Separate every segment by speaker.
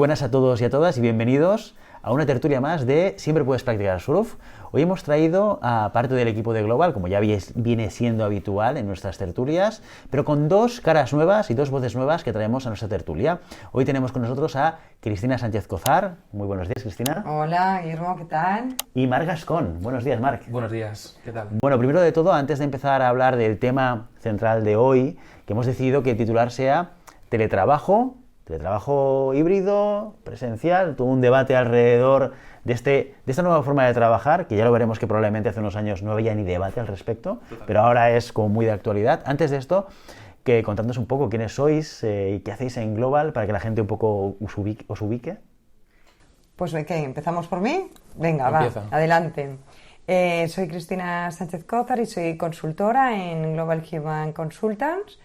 Speaker 1: buenas a todos y a todas y bienvenidos a una tertulia más de Siempre puedes practicar surf. Hoy hemos traído a parte del equipo de Global, como ya viene siendo habitual en nuestras tertulias, pero con dos caras nuevas y dos voces nuevas que traemos a nuestra tertulia. Hoy tenemos con nosotros a Cristina Sánchez Cozar. Muy buenos días, Cristina.
Speaker 2: Hola, Guillermo, ¿qué tal?
Speaker 1: Y Marc Gascón. Buenos días, Marc.
Speaker 3: Buenos días, ¿qué tal?
Speaker 1: Bueno, primero de todo, antes de empezar a hablar del tema central de hoy, que hemos decidido que el titular sea teletrabajo híbrido, presencial, todo un debate alrededor de esta nueva forma de trabajar, que ya lo veremos que probablemente hace unos años no había ni debate al respecto, pero ahora es como muy de actualidad. Antes de esto, que contadnos un poco quiénes sois y qué hacéis en Global para que la gente un poco os ubique.
Speaker 2: Pues ¿qué? ¿Empezamos por mí? Venga,
Speaker 3: Empieza.
Speaker 2: va, adelante. Soy Cristina Sánchez Cozar y soy consultora en Global Human Consultants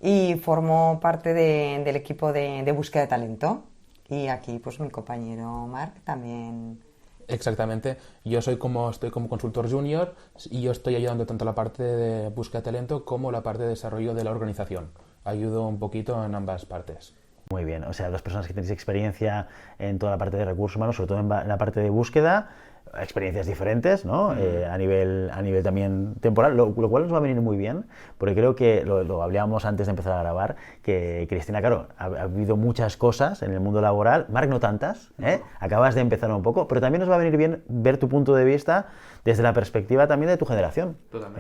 Speaker 2: y formo parte del equipo de búsqueda de talento. Y aquí, pues, mi compañero Marc también.
Speaker 3: Exactamente, estoy como consultor junior y yo estoy ayudando tanto la parte de búsqueda de talento como la parte de desarrollo de la organización. Ayudo un poquito en ambas partes.
Speaker 1: Muy bien, o sea, las personas que tenéis experiencia en toda la parte de recursos humanos, sobre todo en la parte de búsqueda, experiencias diferentes, ¿no? A nivel también temporal, lo cual nos va a venir muy bien, porque creo que lo hablábamos antes de empezar a grabar, que Cristina, claro, ha habido muchas cosas en el mundo laboral, Marc no tantas, acabas de empezar un poco, pero también nos va a venir bien ver tu punto de vista desde la perspectiva también de tu generación,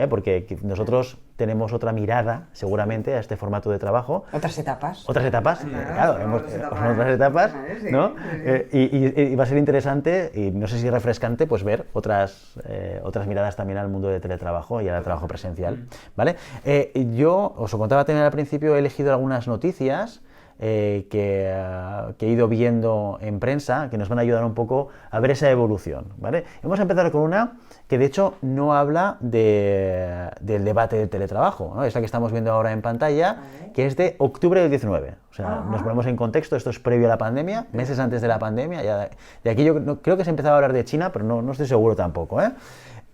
Speaker 1: porque nosotros tenemos otra mirada, seguramente, a este formato de trabajo.
Speaker 2: Otras etapas.
Speaker 1: Claro, otras etapas, ¿no? Y va a ser interesante, y no sé si refrescante, pues ver otras miradas también al mundo del teletrabajo y al trabajo presencial, ¿vale? Yo os lo contaba también al principio, he elegido algunas noticias que he ido viendo en prensa, que nos van a ayudar un poco a ver esa evolución, ¿vale? Vamos a empezar con una que de hecho no habla del debate del teletrabajo, ¿no? Es la que estamos viendo ahora en pantalla, que es de octubre del 19. O sea, nos ponemos en contexto, esto es previo a la pandemia, meses antes de la pandemia. Ya de aquí yo creo que se empezaba a hablar de China, pero no estoy seguro tampoco, ¿eh?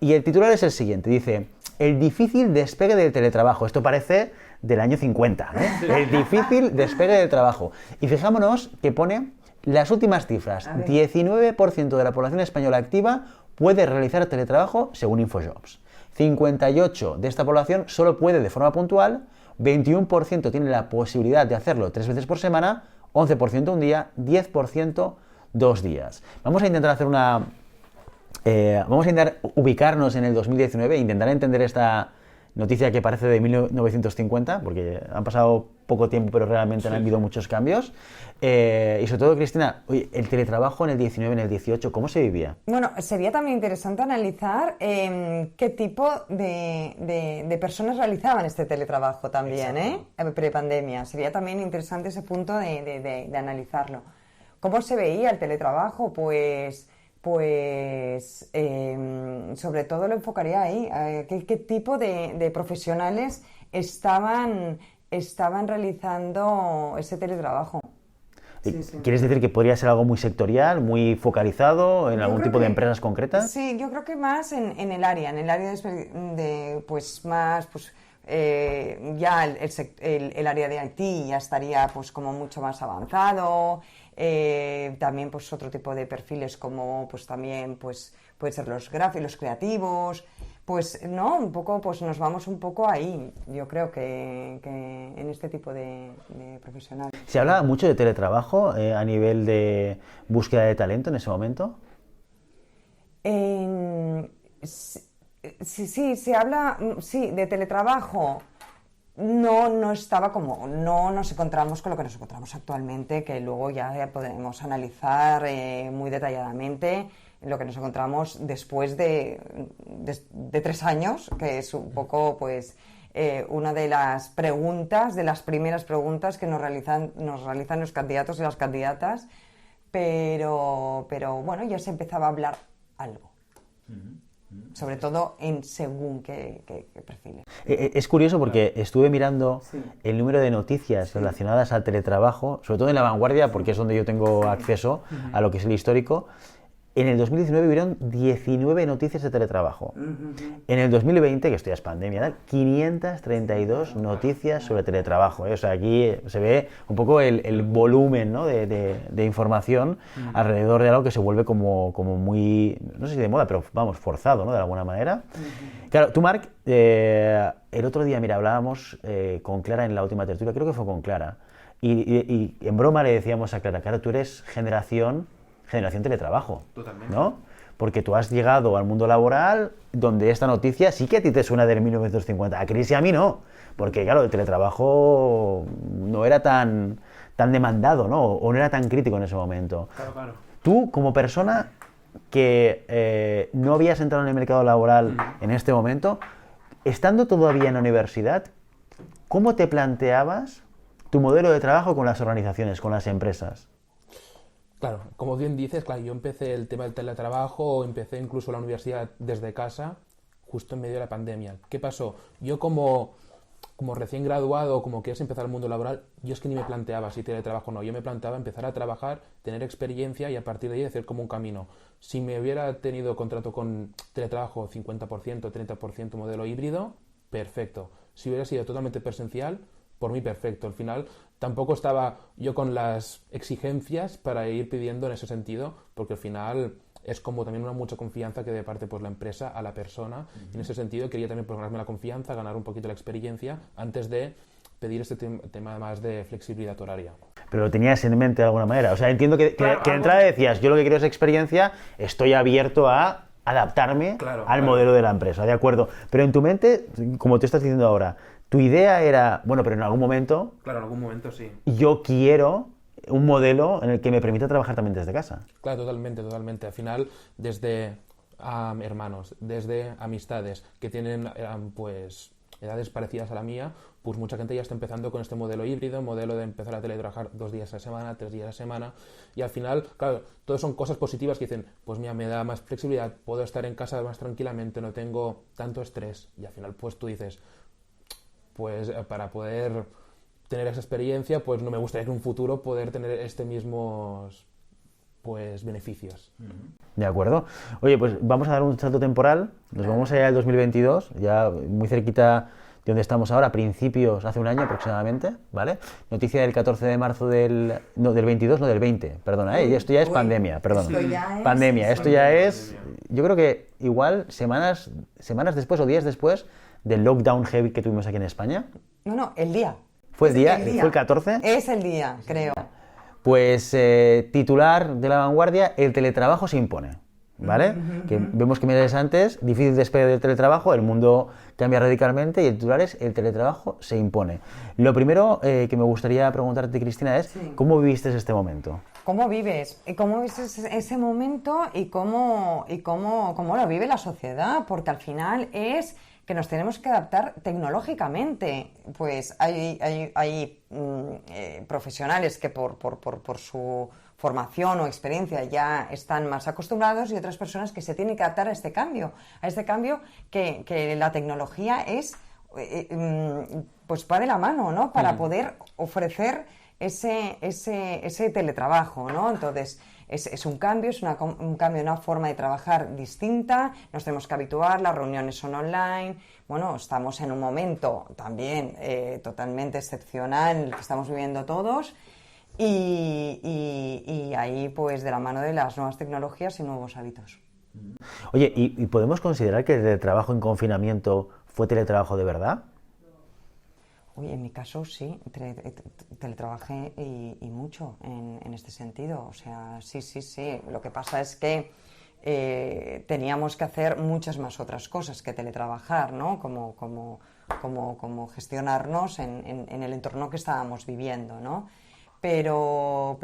Speaker 1: Y el titular es el siguiente, dice: el difícil despegue del teletrabajo. Esto parece del año 50, ¿eh? El difícil despegue del trabajo. Y fijámonos que pone las últimas cifras. 19% de la población española activa puede realizar teletrabajo según Infojobs. 58% de esta población solo puede de forma puntual, 21% tiene la posibilidad de hacerlo 3 veces por semana, 11% un día, 10% 2 días. Vamos a intentar hacer vamos a intentar ubicarnos en el 2019 e intentar entender esta noticia que parece de 1950, porque han pasado poco tiempo, pero realmente han habido muchos cambios. Y sobre todo, Cristina, oye, el teletrabajo en el 19, en el 18, ¿cómo se vivía?
Speaker 2: Bueno, sería también interesante analizar qué tipo de personas realizaban este teletrabajo también, prepandemia. Sería también interesante ese punto de analizarlo. ¿Cómo se veía el teletrabajo? Pues sobre todo lo enfocaría ahí. ¿Qué tipo de profesionales estaban realizando ese teletrabajo?
Speaker 1: Sí. ¿Quieres decir que podría ser algo muy sectorial, muy focalizado en algún tipo de empresas concretas?
Speaker 2: Sí, yo creo que más en el área de pues más pues ya el área de IT ya estaría pues como mucho más avanzado. También pues otro tipo de perfiles como pues también pues pueden ser los gráficos, los creativos, pues no, un poco pues nos vamos un poco ahí, yo creo que en este tipo de profesionales.
Speaker 1: ¿Se hablaba mucho de teletrabajo a nivel de búsqueda de talento en ese momento?
Speaker 2: Sí, se habla de teletrabajo. No estaba como, no nos encontramos con lo que nos encontramos actualmente, que luego ya podemos analizar muy detalladamente lo que nos encontramos después de 3 años, que es un poco pues una de las primeras preguntas que nos realizan los candidatos y las candidatas, pero bueno, ya se empezaba a hablar algo. Sobre todo en según qué perfiles.
Speaker 1: Es curioso porque estuve mirando el número de noticias relacionadas al teletrabajo, sobre todo en La Vanguardia, porque es donde yo tengo acceso a lo que es el histórico, En el 2019 hubieron 19 noticias de teletrabajo. En el 2020, que esto ya es pandemia, 532 noticias sobre teletrabajo. O sea, aquí se ve un poco el volumen, ¿no?, de información alrededor de algo que se vuelve como muy, no sé si de moda, pero vamos, forzado, ¿no?, de alguna manera. Claro, tú, Marc, el otro día, mira, hablábamos con Clara en la última tertulia, creo que fue con Clara, y en broma le decíamos a Clara, claro, tú eres generación teletrabajo. Totalmente. ¿No? Porque tú has llegado al mundo laboral donde esta noticia sí que a ti te suena del 1950. A Cris y a mí no. Porque, claro, el teletrabajo no era tan demandado, ¿no? O no era tan crítico en ese momento.
Speaker 3: Claro.
Speaker 1: Tú, como persona que no habías entrado en el mercado laboral en este momento, estando todavía en la universidad, ¿cómo te planteabas tu modelo de trabajo con las organizaciones, con las empresas?
Speaker 3: Claro, como bien dices, claro, yo empecé el tema del teletrabajo, empecé incluso la universidad desde casa, justo en medio de la pandemia. ¿Qué pasó? Yo como recién graduado, como quieres empezar el mundo laboral, yo es que ni me planteaba si teletrabajo o no. Yo me planteaba empezar a trabajar, tener experiencia y a partir de ahí hacer como un camino. Si me hubiera tenido contrato con teletrabajo 50%, 30% modelo híbrido, perfecto. Si hubiera sido totalmente presencial, por mí perfecto. Al final tampoco estaba yo con las exigencias para ir pidiendo en ese sentido, porque al final es como también una mucha confianza que de parte pues la empresa a la persona. Y en ese sentido quería también pues, ganarme la confianza, ganar un poquito la experiencia antes de pedir este tema más de flexibilidad horaria.
Speaker 1: Pero lo tenías en mente de alguna manera. O sea, entiendo que de entrada decías, yo lo que quiero es experiencia, estoy abierto a adaptarme al modelo de la empresa, ¿de acuerdo? Pero en tu mente, como te estás diciendo ahora, tu idea era, bueno, pero en algún momento...
Speaker 3: Claro, en algún momento sí.
Speaker 1: Yo quiero un modelo en el que me permita trabajar también desde casa.
Speaker 3: Claro, totalmente. Al final, desde hermanos, desde amistades que tienen pues edades parecidas a la mía, pues mucha gente ya está empezando con este modelo híbrido, modelo de empezar a teletrabajar 2 días a la semana, 3 días a la semana, y al final, claro, todas son cosas positivas que dicen, pues mira, me da más flexibilidad, puedo estar en casa más tranquilamente, no tengo tanto estrés, y al final pues tú dices, pues para poder tener esa experiencia, pues no me gustaría en un futuro poder tener mismos pues beneficios.
Speaker 1: De acuerdo. Oye, pues vamos a dar un salto temporal, nos vamos allá al 2022, ya muy cerquita de donde estamos ahora, principios, hace un año aproximadamente, ¿vale? Noticia del 14 de marzo del 22, no del 20, perdona, esto ya es pandemia, perdón. Esto ya es, yo creo que igual semanas después o días después del lockdown heavy que tuvimos aquí en España.
Speaker 2: No, el día.
Speaker 1: ¿Fue el día? ¿Fue el 14?
Speaker 2: Es el día, creo.
Speaker 1: Pues titular de La Vanguardia, el teletrabajo se impone, ¿vale? Que vemos que meses antes, difícil despegue del teletrabajo, el mundo cambia radicalmente y el titular es el teletrabajo se impone. Lo primero que me gustaría preguntarte, Cristina, es ¿cómo viviste este momento?
Speaker 2: ¿Cómo vives? ¿Y cómo vives ese momento y cómo lo vive la sociedad? Porque al final es que nos tenemos que adaptar tecnológicamente. Pues hay profesionales que por su formación o experiencia ya están más acostumbrados y otras personas que se tienen que adaptar a este cambio que la tecnología es, pues va de la mano, ¿no? Para poder ofrecer ese teletrabajo, ¿no? Entonces, es un cambio, un cambio, una forma de trabajar distinta, nos tenemos que habituar, las reuniones son online, bueno, estamos en un momento también totalmente excepcional que estamos viviendo todos y ahí pues de la mano de las nuevas tecnologías y nuevos hábitos.
Speaker 1: Oye, ¿y podemos considerar que el teletrabajo en confinamiento fue teletrabajo de verdad?
Speaker 2: Uy, en mi caso sí, teletrabajé y mucho en este sentido. O sea, sí. Lo que pasa es que teníamos que hacer muchas más otras cosas que teletrabajar, ¿no? Como gestionarnos en el entorno que estábamos viviendo, ¿no? Pero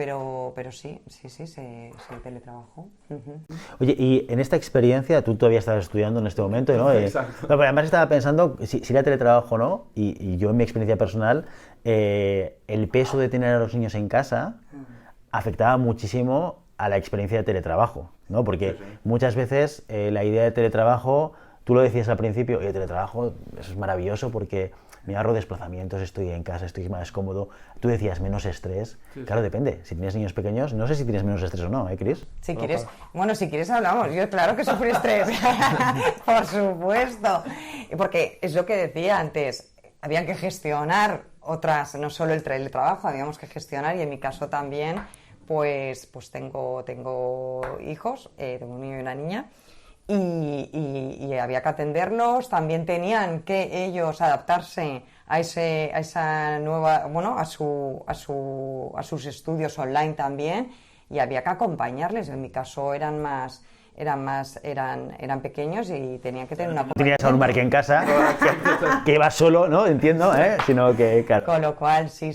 Speaker 2: sí, se teletrabajó.
Speaker 1: Oye, y en esta experiencia, tú todavía estabas estudiando en este momento, ¿no?
Speaker 3: Exacto.
Speaker 1: No, pero además estaba pensando si era teletrabajo o no, y yo en mi experiencia personal, el peso de tener a los niños en casa afectaba muchísimo a la experiencia de teletrabajo, ¿no? Porque muchas veces la idea de teletrabajo tú lo decías al principio, el teletrabajo, eso es maravilloso porque me ahorro desplazamientos, estoy en casa, estoy más cómodo. Tú decías menos estrés. Claro, depende. Si tienes niños pequeños, no sé si tienes menos estrés o no, Cris?
Speaker 2: Si quieres, bueno, si quieres hablamos. Yo claro que sufrí estrés, por supuesto. Porque es lo que decía antes, había que gestionar otras, no solo el teletrabajo, habíamos que gestionar, y en mi caso también, pues tengo hijos, tengo un niño y una niña, y había que atenderlos. También tenían que ellos adaptarse a esa nueva, bueno, a sus estudios online también, y había que acompañarles. En mi caso eran pequeños y tenían que tener una
Speaker 1: acompañamiento. Tenías a un Marc en casa que iba solo, ¿no? Entiendo, sino que claro.
Speaker 2: Con lo cual sí.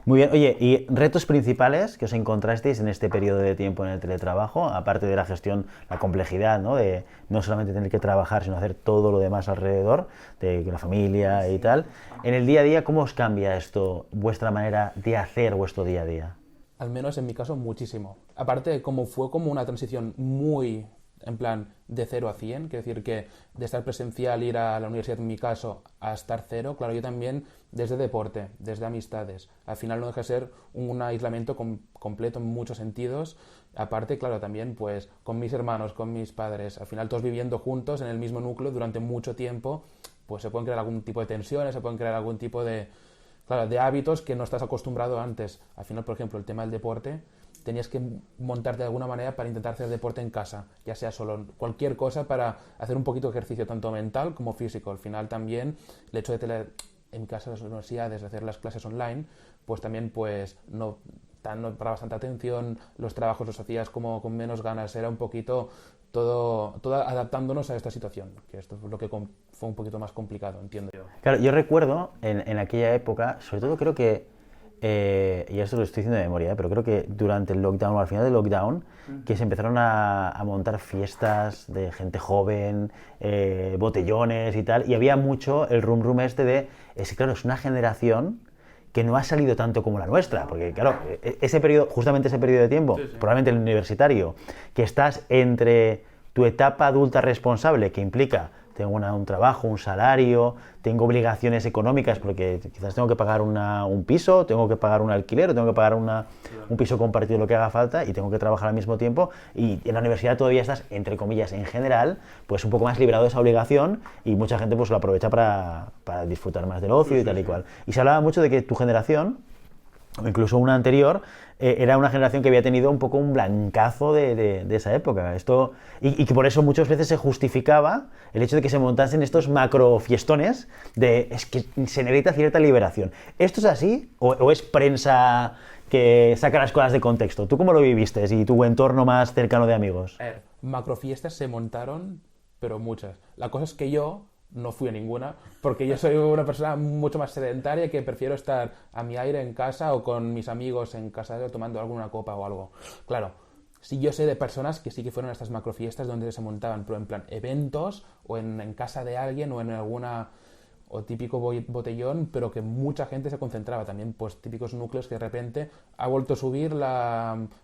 Speaker 1: Muy bien, oye, ¿y retos principales que os encontrasteis en este periodo de tiempo en el teletrabajo, aparte de la gestión, la complejidad, ¿no? De no solamente tener que trabajar, sino hacer todo lo demás alrededor, de la familia y tal? En el día a día, ¿cómo os cambia esto, vuestra manera de hacer vuestro día a día?
Speaker 3: Al menos en mi caso, muchísimo. Aparte, fue como una transición muy, en plan, de 0 a 100, quiero decir que de estar presencial, ir a la universidad en mi caso, a estar 0, claro, yo también desde deporte, desde amistades. Al final no deja de ser un aislamiento completo en muchos sentidos. Aparte, claro, también pues con mis hermanos, con mis padres, al final todos viviendo juntos en el mismo núcleo durante mucho tiempo, pues se pueden crear algún tipo de tensiones, se pueden crear algún tipo de hábitos que no estás acostumbrado antes. Al final, por ejemplo, el tema del deporte, tenías que montarte de alguna manera para intentar hacer deporte en casa, ya sea solo cualquier cosa para hacer un poquito de ejercicio, tanto mental como físico. Al final también el hecho de en mi caso las universidades, de hacer las clases online, pues también pues no parabas tanta atención, los trabajos los hacías como con menos ganas, era un poquito todo adaptándonos a esta situación, que esto es lo que fue un poquito más complicado, entiendo yo.
Speaker 1: Claro, yo recuerdo en aquella época, sobre todo creo que, y esto lo estoy diciendo de memoria, pero creo que durante el lockdown o al final del lockdown, que se empezaron a montar fiestas de gente joven, botellones y tal, y había mucho el rum este claro, es una generación que no ha salido tanto como la nuestra, porque claro, justamente ese periodo de tiempo, probablemente el universitario, que estás entre tu etapa adulta responsable, que implica tengo un trabajo, un salario, tengo obligaciones económicas porque quizás tengo que pagar un piso, tengo que pagar un alquiler, o tengo que pagar un piso compartido, lo que haga falta, y tengo que trabajar al mismo tiempo, y en la universidad todavía estás, entre comillas, en general, pues un poco más librado de esa obligación, y mucha gente pues lo aprovecha para disfrutar más del ocio y tal y cual. Y se hablaba mucho de que tu generación, o incluso una anterior, era una generación que había tenido un poco un blancazo de esa época. Y que por eso muchas veces se justificaba el hecho de que se montasen estos macro fiestones es que se necesita cierta liberación. ¿Esto es así o es prensa que saca las cosas de contexto? ¿Tú cómo lo viviste y tu entorno más cercano de amigos?
Speaker 3: Macrofiestas se montaron, pero muchas. La cosa es que yo no fui a ninguna, porque yo soy una persona mucho más sedentaria, que prefiero estar a mi aire en casa o con mis amigos en casa tomando alguna copa o algo. Claro, sí, yo sé de personas que sí que fueron a estas macrofiestas donde se montaban, pero en plan eventos o en casa de alguien o en alguna o típico botellón, pero que mucha gente se concentraba también, pues típicos núcleos que de repente ha vuelto a subir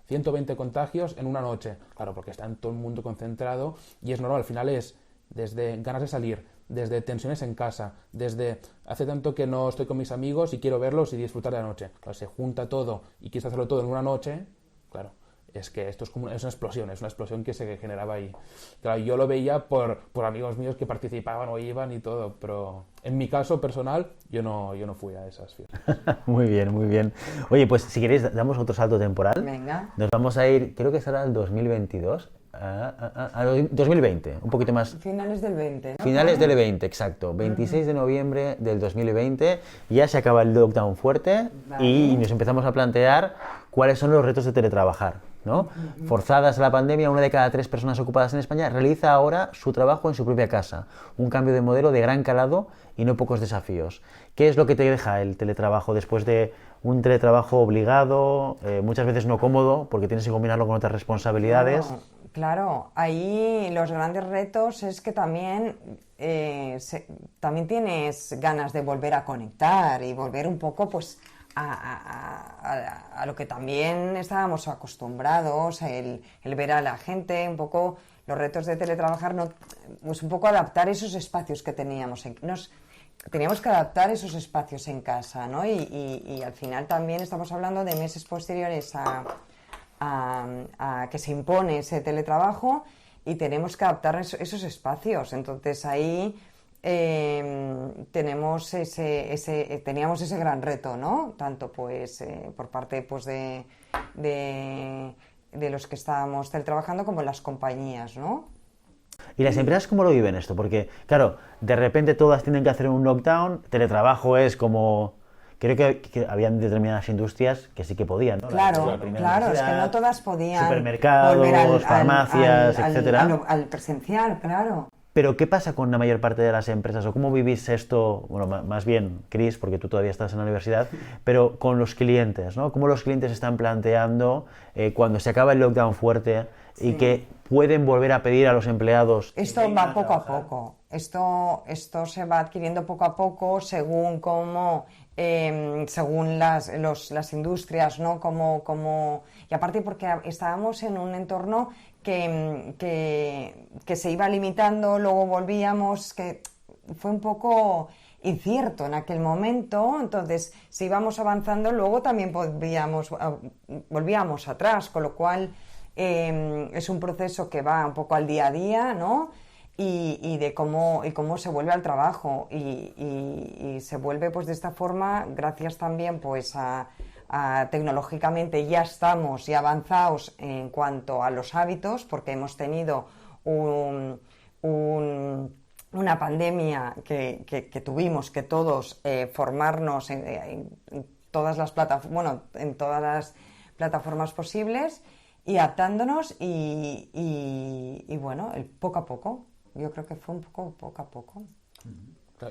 Speaker 3: 120 contagios en una noche. Claro, porque está todo el mundo concentrado y es normal, al final es desde ganas de salir, desde tensiones en casa, desde hace tanto que no estoy con mis amigos y quiero verlos y disfrutar de la noche. Claro, se junta todo y quieres hacerlo todo en una noche, claro, es que esto es una explosión que se generaba ahí. Claro, yo lo veía por amigos míos que participaban o iban y todo, pero en mi caso personal yo no fui a esas fiestas.
Speaker 1: Muy bien, muy bien. Oye, pues si queréis damos otro salto temporal.
Speaker 2: Venga.
Speaker 1: Nos vamos a ir, creo que será el 2022. 2020, un poquito más.
Speaker 2: Finales del 20, ¿no?
Speaker 1: Finales del 20, exacto. 26 de noviembre del 2020, ya se acaba el lockdown fuerte, vale. Y nos empezamos a plantear cuáles son los retos de teletrabajar, ¿no? Forzadas a la pandemia, 1 de cada 3 personas ocupadas en España realiza ahora su trabajo en su propia casa. Un cambio de modelo de gran calado y no pocos desafíos. ¿Qué es lo que te deja el teletrabajo después de un teletrabajo obligado, muchas veces no cómodo, porque tienes que combinarlo con otras responsabilidades?
Speaker 2: Claro, ahí los grandes retos es que también, también tienes ganas de volver a conectar y volver un poco pues a lo que también estábamos acostumbrados, el ver a la gente, un poco los retos de teletrabajar, pues un poco adaptar esos espacios que teníamos. Teníamos que adaptar esos espacios en casa, ¿no? Y al final también estamos hablando de meses posteriores a que se impone ese teletrabajo y tenemos que adaptar esos espacios. Entonces ahí teníamos ese gran reto, ¿no? Tanto pues por parte pues de los que estábamos teletrabajando como las compañías, ¿no?
Speaker 1: ¿Y las empresas cómo lo viven esto? Porque, claro, de repente todas tienen que hacer un lockdown, teletrabajo es como... Creo que habían determinadas industrias que sí que podían, ¿no?
Speaker 2: Claro, es que no todas podían
Speaker 1: supermercados,
Speaker 2: volver
Speaker 1: farmacias, etcétera.
Speaker 2: Al presencial, claro.
Speaker 1: Pero, ¿qué pasa con la mayor parte de las empresas? ¿O cómo vivís esto? Bueno, más bien, Cris, porque tú todavía estás en la universidad, pero con los clientes, ¿no? ¿Cómo los clientes están planteando cuando se acaba el lockdown fuerte y que pueden volver a pedir a los empleados?
Speaker 2: Esto va poco a poco. Esto se va adquiriendo poco a poco según cómo... según las industrias, ¿no? Y aparte porque estábamos en un entorno que se iba limitando, luego volvíamos, que fue un poco incierto en aquel momento, entonces si íbamos avanzando luego también volvíamos atrás, con lo cual es un proceso que va un poco al día a día, ¿no? Y de cómo se vuelve al trabajo y se vuelve pues de esta forma gracias también pues a tecnológicamente ya estamos y avanzados en cuanto a los hábitos porque hemos tenido una pandemia que tuvimos que todos formarnos en todas las plataformas posibles y adaptándonos y bueno, poco a poco. Yo creo que fue un poco a poco.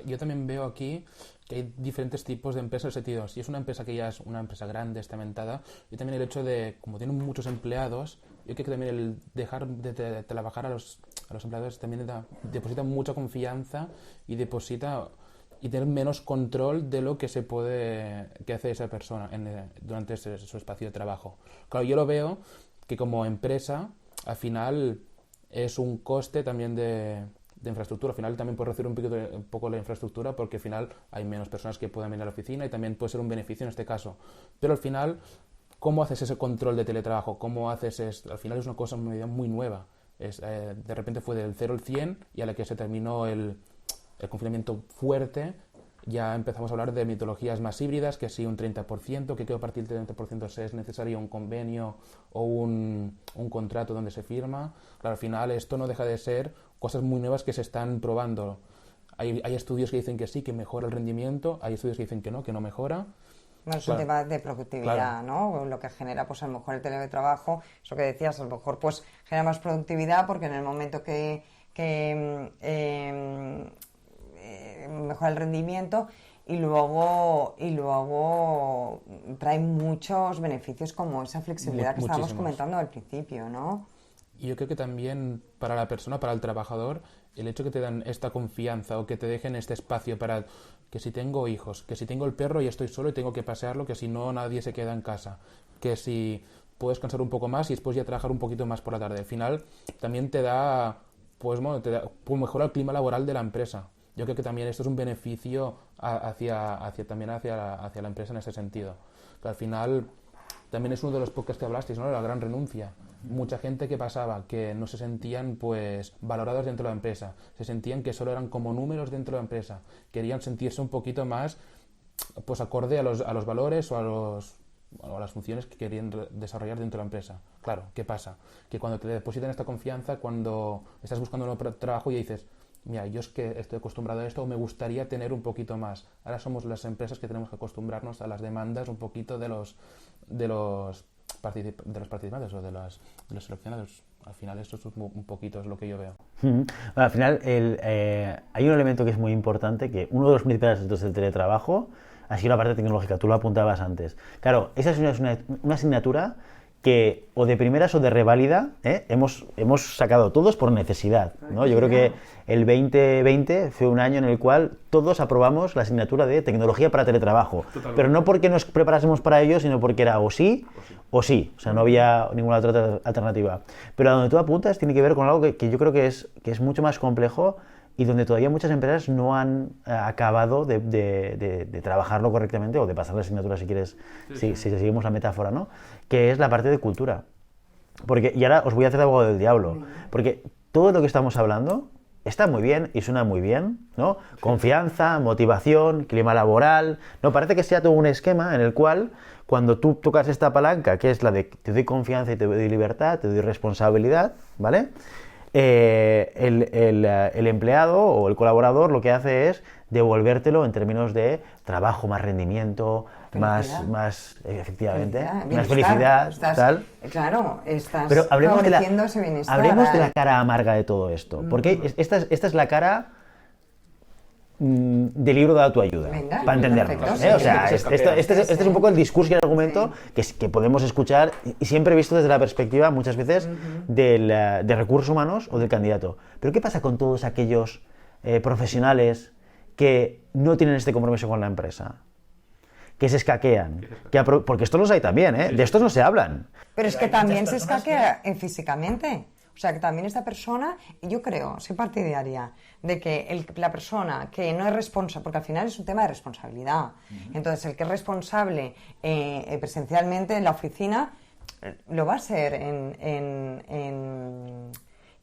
Speaker 3: Yo también veo aquí que hay diferentes tipos de empresas en ese sentido. Si es una empresa que ya es una empresa grande, estamentada, y también el hecho de, como tienen muchos empleados, yo creo que también el dejar de trabajar a los empleados también deposita mucha confianza y tener menos control de lo que hace esa persona durante su espacio de trabajo. Claro, yo lo veo que como empresa, al final es un coste también de infraestructura. Al final también puede reducir un poco la infraestructura porque al final hay menos personas que puedan venir a la oficina y también puede ser un beneficio en este caso. Pero al final, ¿cómo haces ese control de teletrabajo? ¿Cómo haces esto? Al final es una cosa muy nueva. De repente fue del 0 al 100 y a la que se terminó el confinamiento fuerte ya empezamos a hablar de metodologías más híbridas, que sí un 30%, que a partir del 30% es necesario un convenio o un contrato donde se firma. Claro, al final esto no deja de ser cosas muy nuevas que se están probando. Hay estudios que dicen que sí, que mejora el rendimiento, hay estudios que dicen que no mejora.
Speaker 2: No, es un tema de productividad, claro, ¿no? Lo que genera, pues a lo mejor el teletrabajo, eso que decías, a lo mejor pues genera más productividad porque en el momento que mejora el rendimiento y luego trae muchos beneficios como esa flexibilidad que estábamos comentando al principio, ¿no?
Speaker 3: Y yo creo que también para la persona, para el trabajador, el hecho que te dan esta confianza o que te dejen este espacio para que si tengo hijos, que si tengo el perro y estoy solo y tengo que pasearlo, que si no nadie se queda en casa, que si puedes descansar un poco más y después ya trabajar un poquito más por la tarde. Al final también te da, pues mejora el clima laboral de la empresa. Yo creo que también esto es un beneficio hacia la empresa en ese sentido. Que al final también es uno de los podcasts que hablasteis, ¿no? La gran renuncia. Mucha gente que pasaba, que no se sentían pues valorados dentro de la empresa, se sentían que solo eran como números dentro de la empresa, querían sentirse un poquito más pues acorde a los valores o a las funciones que querían desarrollar dentro de la empresa. Claro, ¿qué pasa? Que cuando te depositan esta confianza, cuando estás buscando un nuevo trabajo y dices, mira, yo es que estoy acostumbrado a esto o me gustaría tener un poquito más. Ahora somos las empresas que tenemos que acostumbrarnos a las demandas un poquito de los participantes o de los seleccionados. Al final esto es un poquito es lo que yo veo.
Speaker 1: Al final hay un elemento que es muy importante, que uno de los principales retos del teletrabajo ha sido la parte tecnológica, tú lo apuntabas antes. Claro, esa es una asignatura que o de primeras o de reválida hemos sacado todos por necesidad, ¿no? Yo creo que el 2020 fue un año en el cual todos aprobamos la asignatura de tecnología para teletrabajo,
Speaker 4: Totalmente.
Speaker 1: pero no porque nos preparásemos para ello, sino porque era o sí o sí, o sea, no había ninguna otra alternativa. Pero a donde tú apuntas tiene que ver con algo que yo creo que es mucho más complejo y donde todavía muchas empresas no han acabado de trabajarlo correctamente o de pasar la asignatura, si quieres, si seguimos la metáfora, ¿no? Que es la parte de cultura. Y ahora os voy a hacer abogado del diablo, porque todo lo que estamos hablando está muy bien y suena muy bien, ¿no? Confianza, motivación, clima laboral, ¿no? Parece que sea todo un esquema en el cual cuando tú tocas esta palanca, que es la de te doy confianza y te doy libertad, te doy responsabilidad, ¿vale? El empleado o el colaborador lo que hace es devolvértelo en términos de trabajo, más rendimiento, más efectivamente, más felicidad, tal.
Speaker 2: Claro, estás
Speaker 1: Pero
Speaker 2: favoreciendo ese bienestar.
Speaker 1: hablemos de la cara amarga de todo esto, porque esta es la cara del libro de autoayuda,
Speaker 2: Venga,
Speaker 1: para entendernos,
Speaker 2: perfecto,
Speaker 1: O sea,
Speaker 4: sí.
Speaker 1: este es un poco el discurso y el argumento que podemos escuchar y siempre visto desde la perspectiva, muchas veces, de recursos humanos o del candidato. Pero ¿qué pasa con todos aquellos profesionales que no tienen este compromiso con la empresa? Que se escaquean, porque estos los hay también, de estos no se hablan.
Speaker 2: Pero es que también se escaquea físicamente. O sea, que también esta persona, yo creo, soy partidaria de que la persona que no es responsable, porque al final es un tema de responsabilidad, entonces el que es responsable presencialmente en la oficina lo va a ser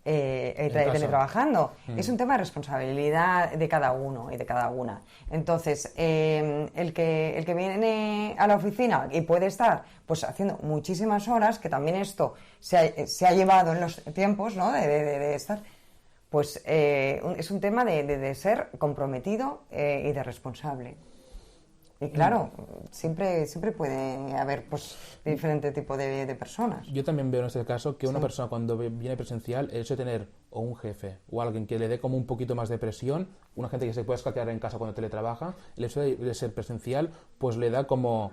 Speaker 2: teletrabajando. Es un tema de responsabilidad de cada uno y de cada una. Entonces, el que viene a la oficina y puede estar pues haciendo muchísimas horas, que también esto se ha llevado en los tiempos, ¿no? de estar, pues es un tema de ser comprometido y de responsable. Y claro, siempre puede haber pues diferente tipo de personas.
Speaker 3: Yo también veo en este caso que una persona cuando viene presencial, el hecho de tener o un jefe o alguien que le dé como un poquito más de presión, una gente que se puede escaquear en casa cuando teletrabaja, el hecho de ser presencial pues le da como,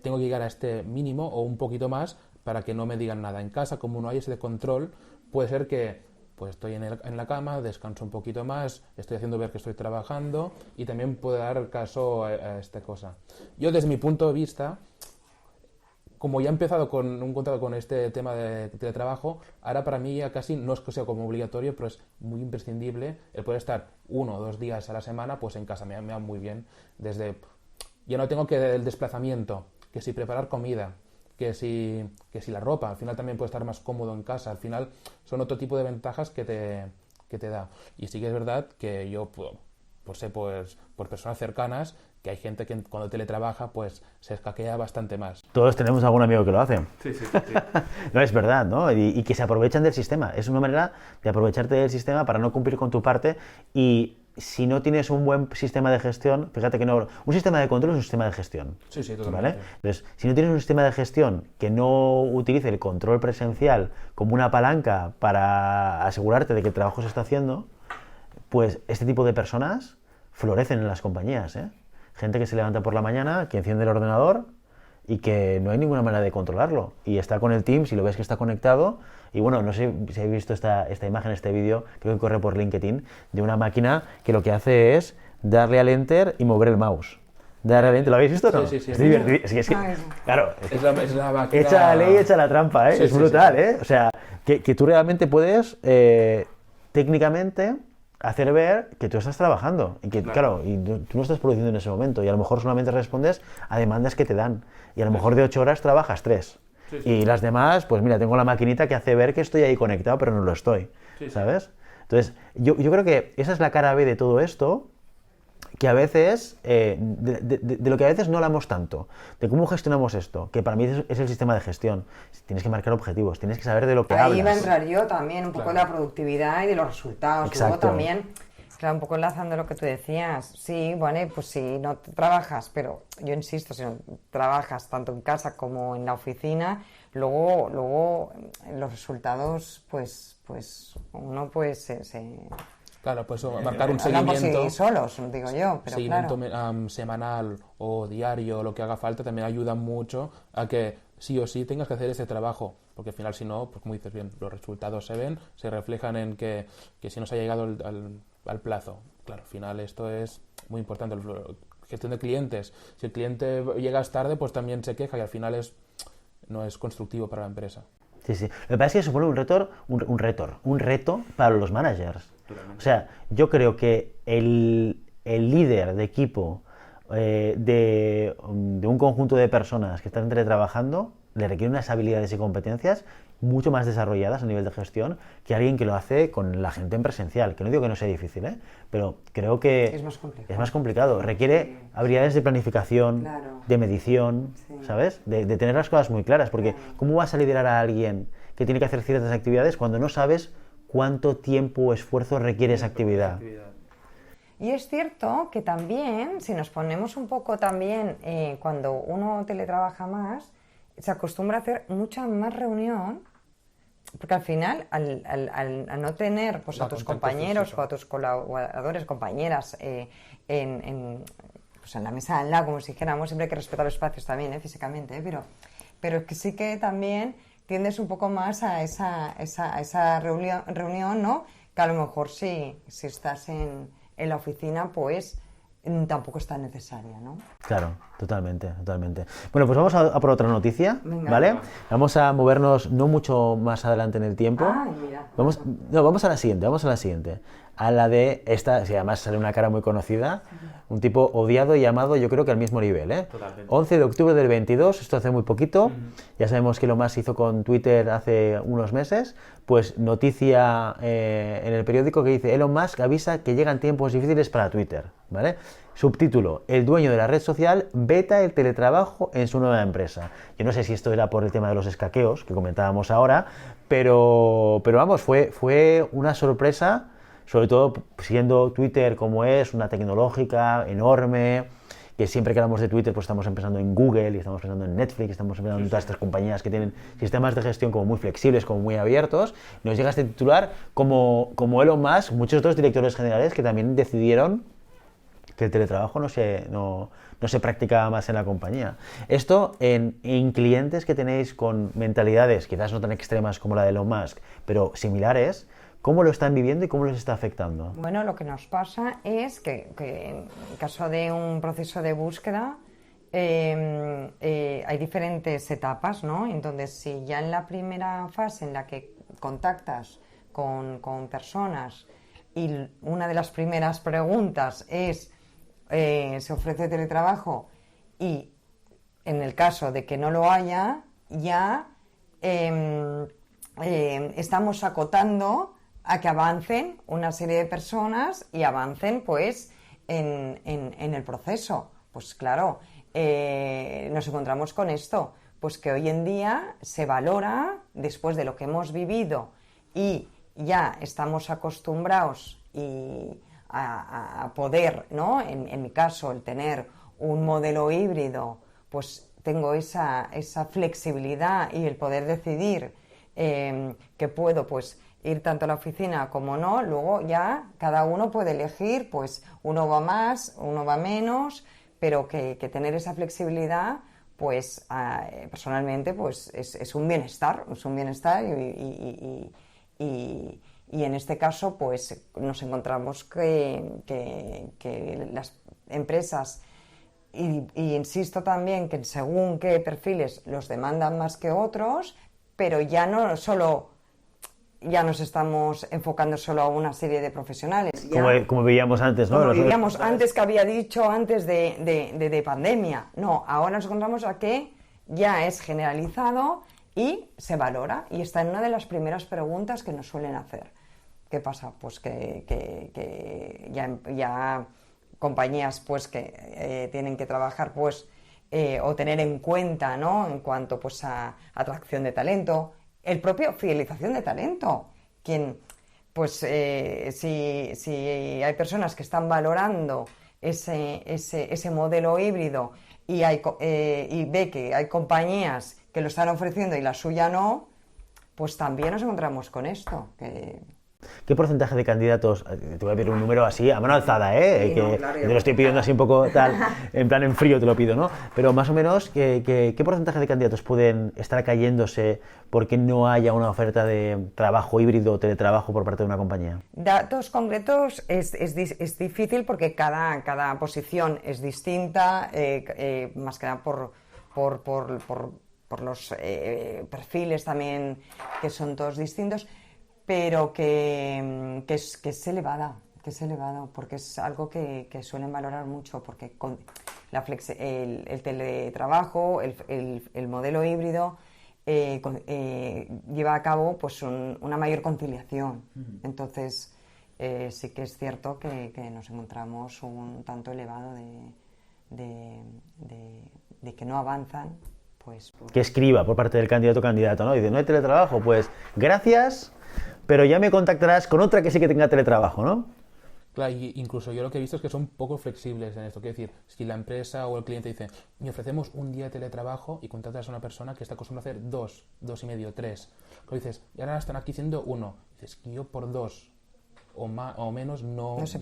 Speaker 3: tengo que llegar a este mínimo o un poquito más para que no me digan nada. En casa, como no hay ese control, puede ser que pues estoy en la cama, descanso un poquito más, estoy haciendo ver que estoy trabajando y también puedo dar caso a esta cosa. Yo, desde mi punto de vista, como ya he empezado con un contrato con este tema de teletrabajo, ahora para mí ya casi no es que sea como obligatorio, pero es muy imprescindible el poder estar 1 o 2 días a la semana pues en casa. Me va muy bien. Ya no tengo que el desplazamiento, que si preparar comida, que si la ropa, al final también puede estar más cómodo en casa, al final son otro tipo de ventajas que te da. Y sí que es verdad que yo sé por personas cercanas que hay gente que cuando teletrabaja pues se escaquea bastante más.
Speaker 1: Todos tenemos algún amigo que lo hace.
Speaker 4: Sí.
Speaker 1: No, es verdad, ¿no? Y que se aprovechan del sistema. Es una manera de aprovecharte del sistema para no cumplir con tu parte y si no tienes un buen sistema de gestión, fíjate que no... Un sistema de control es un sistema de gestión.
Speaker 3: Sí, totalmente.
Speaker 1: ¿Vale? Entonces, si no tienes un sistema de gestión que no utilice el control presencial como una palanca para asegurarte de que el trabajo se está haciendo, pues este tipo de personas florecen en las compañías, ¿eh? Gente que se levanta por la mañana, que enciende el ordenador y que no hay ninguna manera de controlarlo. Y está con el Teams y lo ves que está conectado. Y bueno, no sé si habéis visto esta imagen, este vídeo, creo que corre por LinkedIn, de una máquina que lo que hace es darle al Enter y mover el mouse. Darle al Enter, ¿lo habéis visto o no?
Speaker 3: Sí.
Speaker 1: Es divertido. Es que, claro,
Speaker 3: Es la máquina...
Speaker 1: echa la ley, echa la trampa, ¿eh?
Speaker 3: Sí,
Speaker 1: es
Speaker 3: sí,
Speaker 1: brutal,
Speaker 3: sí.
Speaker 1: ¿eh? O sea, que tú realmente puedes, técnicamente, hacer ver que tú estás trabajando y que, claro, y tú no estás produciendo en ese momento y a lo mejor solamente respondes a demandas que te dan y a lo mejor de 8 horas trabajas 3 y las demás, pues mira, tengo la maquinita que hace ver que estoy ahí conectado pero no lo estoy, ¿sabes? Entonces, yo creo que esa es la cara B de todo esto, que a veces, de lo que a veces no hablamos tanto, de cómo gestionamos esto, que para mí es el sistema de gestión. Tienes que marcar objetivos, tienes que saber de lo que hablas.
Speaker 2: Ahí va a entrar yo también, un poco de la productividad y de los resultados.
Speaker 1: Exacto.
Speaker 2: Luego también, claro, un poco enlazando lo que tú decías. Sí, bueno, pues si no trabajas, pero yo insisto, si no trabajas tanto en casa como en la oficina, luego los resultados, pues uno pues
Speaker 3: Claro, pues marcar un
Speaker 2: hablan por
Speaker 3: seguimiento...
Speaker 2: sí solos, digo yo, pero
Speaker 3: seguimiento
Speaker 2: claro.
Speaker 3: semanal o diario, lo que haga falta, también ayuda mucho a que sí o sí tengas que hacer ese trabajo, porque al final si no, pues como dices bien, los resultados se ven, se reflejan en que si no se ha llegado al plazo. Claro, al final esto es muy importante. Gestión de clientes, si el cliente llegas tarde, pues también se queja y al final no es constructivo para la empresa.
Speaker 1: Sí, sí. Lo que pasa es que supone un reto para los managers. O sea, yo creo que el líder de equipo de un conjunto de personas que están teletrabajando le requiere unas habilidades y competencias mucho más desarrolladas a nivel de gestión que alguien que lo hace con la gente en presencial. Que no digo que no sea difícil, pero creo que es más complicado. Requiere habilidades de planificación,
Speaker 2: claro,
Speaker 1: de medición, ¿sabes? De tener las cosas muy claras, porque ¿cómo vas a liderar a alguien que tiene que hacer ciertas actividades cuando no sabes cuánto tiempo o esfuerzo requiere esa actividad?
Speaker 2: Y es cierto que también, si nos ponemos un poco también, cuando uno teletrabaja más, se acostumbra a hacer mucha más reunión, porque al final, al no tener pues, a tus compañeros o a tus colaboradores, compañeras, pues en la mesa al lado, como si dijéramos, siempre hay que respetar los espacios también, físicamente, pero es que sí que también tiendes un poco más a esa reunión, ¿no? Que a lo mejor si estás en la oficina, pues tampoco es tan necesaria, ¿no?
Speaker 1: Claro, totalmente. Bueno, pues vamos a por otra noticia,
Speaker 2: Venga.
Speaker 1: ¿vale? Vamos a movernos no mucho más adelante en el tiempo.
Speaker 2: Mira.
Speaker 1: Vamos a la siguiente. A la de esta, si además sale una cara muy conocida, un tipo odiado y amado, yo creo que al mismo nivel,
Speaker 3: Totalmente.
Speaker 1: 11 de octubre del 22, esto hace muy poquito, ya sabemos que Elon Musk hizo con Twitter hace unos meses, pues noticia en el periódico que dice: Elon Musk avisa que llegan tiempos difíciles para Twitter, ¿vale? Subtítulo: el dueño de la red social veta el teletrabajo en su nueva empresa. Yo no sé si esto era por el tema de los escaqueos que comentábamos ahora, pero vamos, fue una sorpresa, sobre todo siendo Twitter como es, una tecnológica enorme, que siempre que hablamos de Twitter pues estamos pensando en Google y estamos pensando en Netflix, estamos pensando en todas estas compañías que tienen sistemas de gestión como muy flexibles, como muy abiertos. Nos llega este titular como Elon Musk, muchos otros directores generales que también decidieron que el teletrabajo no se practicaba más en la compañía. Esto en clientes que tenéis con mentalidades quizás no tan extremas como la de Elon Musk, pero similares, ¿cómo lo están viviendo y cómo les está afectando?
Speaker 2: Bueno, lo que nos pasa es que en caso de un proceso de búsqueda hay diferentes etapas, ¿no? Entonces, si ya en la primera fase en la que contactas con personas y una de las primeras preguntas es ¿se ofrece teletrabajo? Y en el caso de que no lo haya, ya estamos acotando a que avancen una serie de personas y avancen pues en el proceso. Pues claro, nos encontramos con esto, pues que hoy en día se valora, después de lo que hemos vivido y ya estamos acostumbrados a poder, ¿no? En mi caso, el tener un modelo híbrido, pues tengo esa flexibilidad y el poder decidir que puedo pues ir tanto a la oficina como no. Luego ya cada uno puede elegir, pues uno va más, uno va menos, pero que tener esa flexibilidad, pues personalmente pues es un bienestar, y en este caso pues nos encontramos que las empresas, y insisto también que según qué perfiles los demandan más que otros, pero ya no solo ya nos estamos enfocando solo a una serie de profesionales.
Speaker 1: Como veíamos antes, ¿no?
Speaker 2: Como veíamos antes, que había dicho antes de pandemia. No, ahora nos encontramos a que ya es generalizado y se valora, y está en una de las primeras preguntas que nos suelen hacer. ¿Qué pasa? Pues que ya compañías pues que tienen que trabajar pues o tener en cuenta, ¿no? En cuanto pues a atracción de talento, el propio fidelización de talento. Quien pues si hay personas que están valorando ese modelo híbrido y ve que hay compañías que lo están ofreciendo y la suya no, pues también nos encontramos con esto.
Speaker 1: ¿Qué porcentaje de candidatos, te voy a pedir un número así, a mano alzada,
Speaker 2: Sí,
Speaker 1: que
Speaker 2: no, claro,
Speaker 1: te lo estoy pidiendo así un poco tal, en plan en frío te lo pido, ¿no? Pero más o menos, ¿qué porcentaje de candidatos pueden estar cayéndose porque no haya una oferta de trabajo híbrido o teletrabajo por parte de una compañía?
Speaker 2: Datos concretos es difícil porque cada posición es distinta, más que nada por los perfiles también, que son todos distintos, pero que es elevada, porque es algo que suelen valorar mucho, porque con el teletrabajo, el modelo híbrido, lleva a cabo pues una mayor conciliación. Entonces sí que es cierto que nos encontramos un tanto elevado de que no avanzan. Pues,
Speaker 1: que escriba por parte del candidato o candidata, ¿no? Dice, no hay teletrabajo, pues gracias, pero ya me contactarás con otra que sí que tenga teletrabajo, ¿no?
Speaker 3: Claro, y incluso yo lo que he visto es que son poco flexibles en esto. Quiero decir, si la empresa o el cliente dice, me ofrecemos un día de teletrabajo y contratas a una persona que está acostumbrada a hacer 2,5, 3. Cuando dices, y ahora están aquí haciendo 1. Dices, yo por 2 o menos no se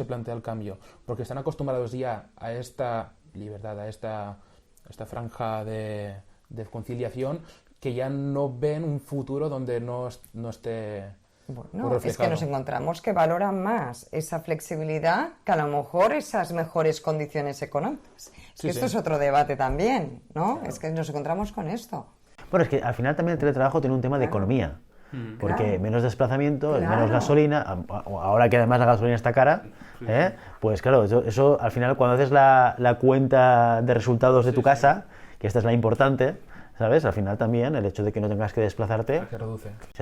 Speaker 3: plantea el cambio. Porque están acostumbrados ya a esta libertad, a esta franja de conciliación, que ya no ven un futuro donde no esté...
Speaker 2: Bueno, es que nos encontramos que valoran más esa flexibilidad que a lo mejor esas mejores condiciones económicas. Esto es otro debate también, ¿no? Claro. Es que nos encontramos con esto.
Speaker 1: Bueno, es que al final también el teletrabajo tiene un tema de economía. Porque menos desplazamiento, menos gasolina, ahora que además la gasolina está cara, pues claro, eso al final cuando haces la cuenta de resultados de tu casa, que esta es la importante, ¿sabes? Al final también el hecho de que no tengas que desplazarte se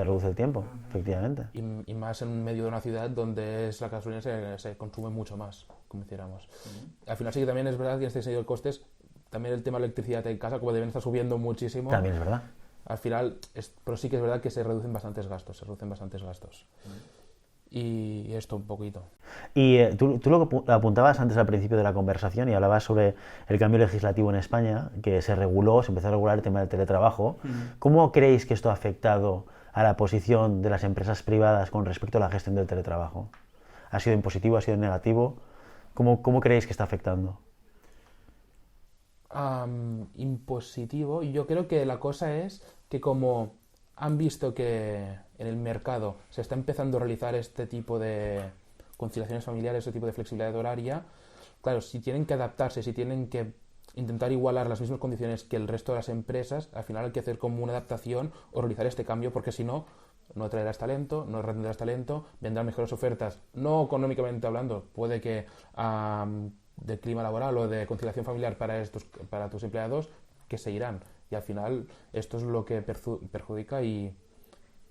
Speaker 1: reduce el tiempo, efectivamente.
Speaker 3: Y más en medio de una ciudad donde la gasolina se consume mucho más, como hiciéramos. Al final sí que también es verdad que en este sentido de costes, también el tema de electricidad en casa, como deben estar subiendo muchísimo.
Speaker 1: También es verdad.
Speaker 3: Al final, pero sí que es verdad que se reducen bastantes gastos. Y esto un poquito.
Speaker 1: Y tú lo apuntabas antes al principio de la conversación y hablabas sobre el cambio legislativo en España, que se empezó a regular el tema del teletrabajo. ¿Cómo creéis que esto ha afectado a la posición de las empresas privadas con respecto a la gestión del teletrabajo? ¿Ha sido en positivo, ha sido en negativo? ¿Cómo creéis que está afectando?
Speaker 3: Impositivo. Yo creo que la cosa es que como han visto que en el mercado se está empezando a realizar este tipo de conciliaciones familiares, este tipo de flexibilidad horaria, claro, si tienen que adaptarse, si tienen que intentar igualar las mismas condiciones que el resto de las empresas, al final hay que hacer como una adaptación o realizar este cambio, porque si no, no atraerás talento, no retendrás talento, vendrán mejores ofertas, no económicamente hablando, puede que de clima laboral o de conciliación familiar para tus empleados, que se irán. Y al final esto es lo que perjudica, y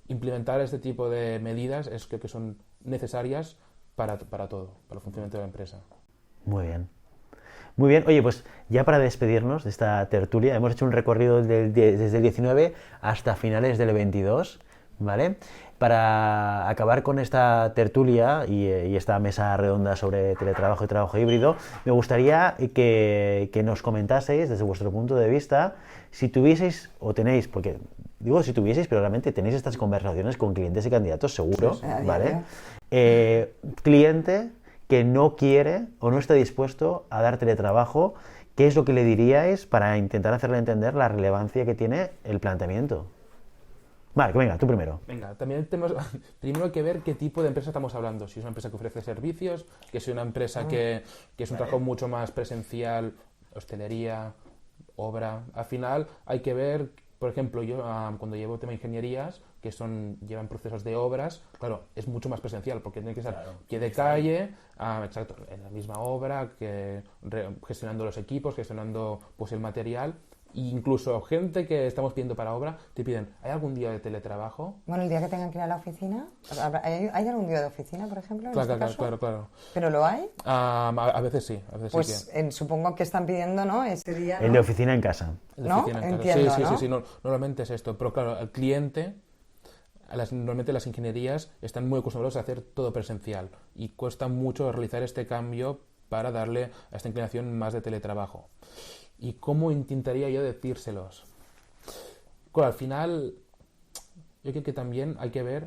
Speaker 3: implementar este tipo de medidas creo que son necesarias para todo, para el funcionamiento de la empresa.
Speaker 1: Muy bien. Muy bien. Oye, pues ya para despedirnos de esta tertulia, hemos hecho un recorrido desde el 19 hasta finales del 22, ¿vale? Para acabar con esta tertulia y esta mesa redonda sobre teletrabajo y trabajo híbrido, me gustaría que nos comentaseis desde vuestro punto de vista si tuvieseis o tenéis, porque digo si tuvieseis, pero realmente tenéis estas conversaciones con clientes y candidatos, seguro, ¿vale? Cliente que no quiere o no está dispuesto a dar teletrabajo, ¿qué es lo que le diríais para intentar hacerle entender la relevancia que tiene el planteamiento? Vale, venga, tú primero.
Speaker 3: Venga, también tenemos primero hay que ver qué tipo de empresa estamos hablando. Si es una empresa que ofrece servicios, que es una empresa que es un trabajo mucho más presencial, hostelería, obra. Al final hay que ver, por ejemplo, yo cuando llevo tema de ingenierías, que llevan procesos de obras, claro, es mucho más presencial, porque tiene que estar pie de calle, exacto, en la misma obra, gestionando los equipos, gestionando pues el material. E incluso gente que estamos pidiendo para obra te piden, ¿hay algún día de teletrabajo?
Speaker 2: Bueno, el día que tengan que ir a la oficina, ¿hay algún día de oficina, por ejemplo?
Speaker 3: Claro.
Speaker 2: ¿Pero lo hay?
Speaker 3: A veces sí.
Speaker 2: Pues
Speaker 3: sí que...
Speaker 2: supongo que están pidiendo, ¿no? Ese día, ¿no?
Speaker 1: El de oficina en casa.
Speaker 2: ¿No? Entiendo,
Speaker 3: sí, normalmente es esto. Pero claro, el cliente, normalmente las ingenierías están muy acostumbrados a hacer todo presencial y cuesta mucho realizar este cambio para darle a esta inclinación más de teletrabajo. ¿Y cómo intentaría yo decírselos? Claro, al final, yo creo que también hay que ver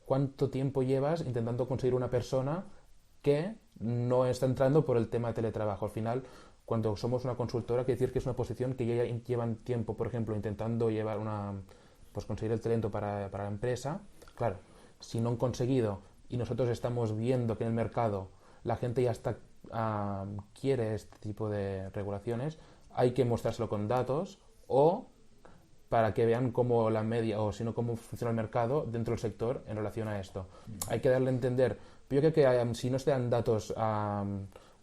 Speaker 3: cuánto tiempo llevas intentando conseguir una persona que no está entrando por el tema de teletrabajo. Al final, cuando somos una consultora, quiere decir que es una posición que ya llevan tiempo, por ejemplo, intentando llevar pues conseguir el talento para la empresa. Claro, si no han conseguido y nosotros estamos viendo que en el mercado la gente ya quiere este tipo de regulaciones, hay que mostrárselo con datos o para que vean cómo la media o si no cómo funciona el mercado dentro del sector en relación a esto. Hay que darle a entender. Yo creo que si no se dan datos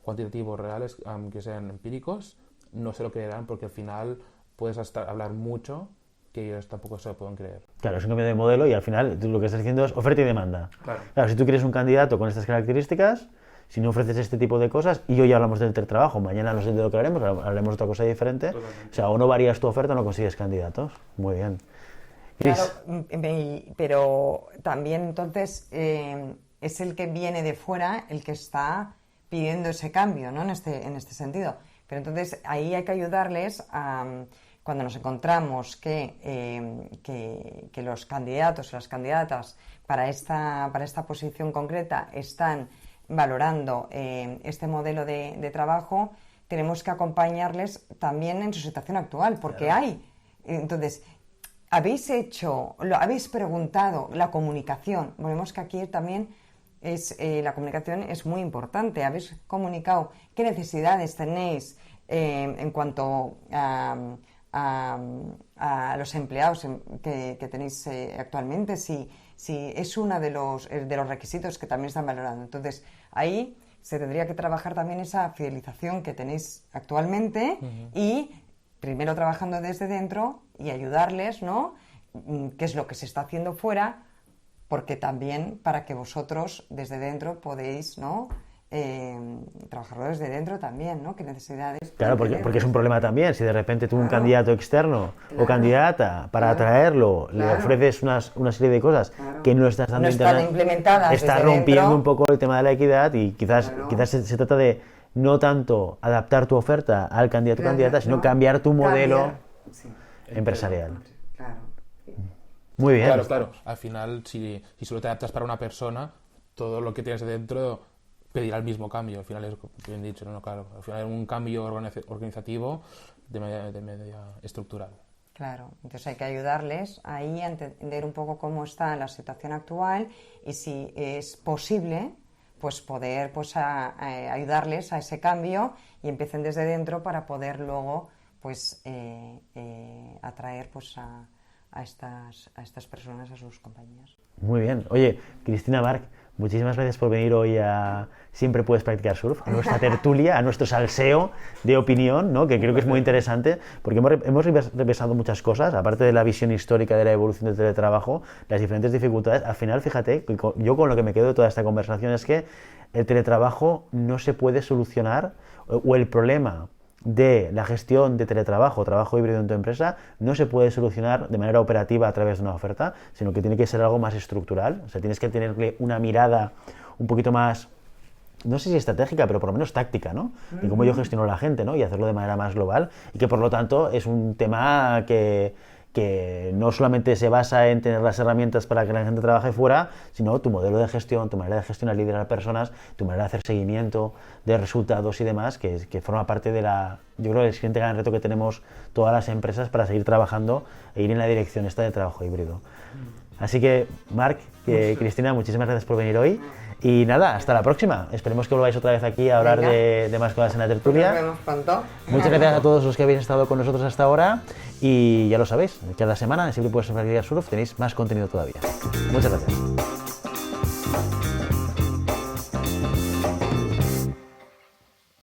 Speaker 3: cuantitativos reales, que sean empíricos, no se lo creerán porque al final puedes hasta hablar mucho que ellos tampoco se lo pueden creer.
Speaker 1: Claro, es un cambio de modelo y al final tú lo que estás diciendo es oferta y demanda. Claro, si tú quieres un candidato con estas características, si no ofreces este tipo de cosas, y hoy ya hablamos del teletrabajo, mañana no sé de lo que haremos de otra cosa diferente, totalmente. O sea, o no varías tu oferta o no consigues candidatos. Muy bien.
Speaker 2: Claro, pero también entonces es el que viene de fuera el que está pidiendo ese cambio, ¿no? En este sentido. Pero entonces ahí hay que ayudarles a... Cuando nos encontramos que los candidatos o las candidatas para esta posición concreta están valorando este modelo de trabajo, tenemos que acompañarles también en su situación actual, porque claro. Entonces, habéis preguntado la comunicación. Vemos que aquí también la comunicación es muy importante. Habéis comunicado qué necesidades tenéis en cuanto a los empleados que tenéis actualmente, si es uno de los requisitos que también están valorando. Entonces, ahí se tendría que trabajar también esa fidelización que tenéis actualmente y primero trabajando desde dentro y ayudarles, ¿no? Qué es lo que se está haciendo fuera, porque también para que vosotros desde dentro podéis, ¿no? Trabajarlo desde dentro también, ¿no? ¿Qué necesidades?
Speaker 1: Claro, porque es un problema también. Si de repente tú un candidato externo o candidata para atraerlo le ofreces una serie de cosas que no estás dando
Speaker 2: implementadas,
Speaker 1: está rompiendo un poco el tema de la equidad y quizás se trata de no tanto adaptar tu oferta al candidato o candidata, sino cambiar tu modelo empresarial.
Speaker 2: Claro.
Speaker 1: Muy bien.
Speaker 3: Claro. Al final, si solo te adaptas para una persona, todo lo que tienes dentro pedirá el mismo cambio. Al final es bien dicho, ¿no? Claro. Al final es un cambio organizativo de media estructural.
Speaker 2: Claro, entonces hay que ayudarles ahí a entender un poco cómo está la situación actual y si es posible, pues poder ayudarles a ese cambio y empiecen desde dentro para poder luego pues atraer pues a estas personas a sus compañías.
Speaker 1: Muy bien. Oye, Cristina, Marc, muchísimas gracias por venir hoy a Siempre Puedes Practicar Surf, a nuestra tertulia, a nuestro salseo de opinión, ¿no? Que creo que es muy interesante, porque hemos repasado muchas cosas, aparte de la visión histórica de la evolución del teletrabajo, las diferentes dificultades. Al final, fíjate, yo con lo que me quedo de toda esta conversación es que el teletrabajo no se puede solucionar, o el problema de la gestión de teletrabajo, trabajo híbrido en tu empresa, no se puede solucionar de manera operativa a través de una oferta, sino que tiene que ser algo más estructural. O sea, tienes que tener una mirada un poquito más, no sé si estratégica, pero por lo menos táctica, ¿no? Y cómo yo gestiono a la gente, ¿no? Y hacerlo de manera más global, y que por lo tanto es un tema que no solamente se basa en tener las herramientas para que la gente trabaje fuera, sino tu modelo de gestión, tu manera de gestionar, liderar personas, tu manera de hacer seguimiento de resultados y demás, que forma parte de yo creo, el siguiente gran reto que tenemos todas las empresas para seguir trabajando e ir en la dirección esta de trabajo híbrido. Así que, Marc, Cristina, muchísimas gracias por venir hoy. Y nada, hasta la próxima. Esperemos que volváis otra vez aquí a hablar de más cosas en la tertulia.
Speaker 2: Nos vemos pronto.
Speaker 1: Muchas gracias a todos los que habéis estado con nosotros hasta ahora. Y ya lo sabéis, cada semana en Siempre Puedes Practicar Surf tenéis más contenido todavía. Muchas gracias.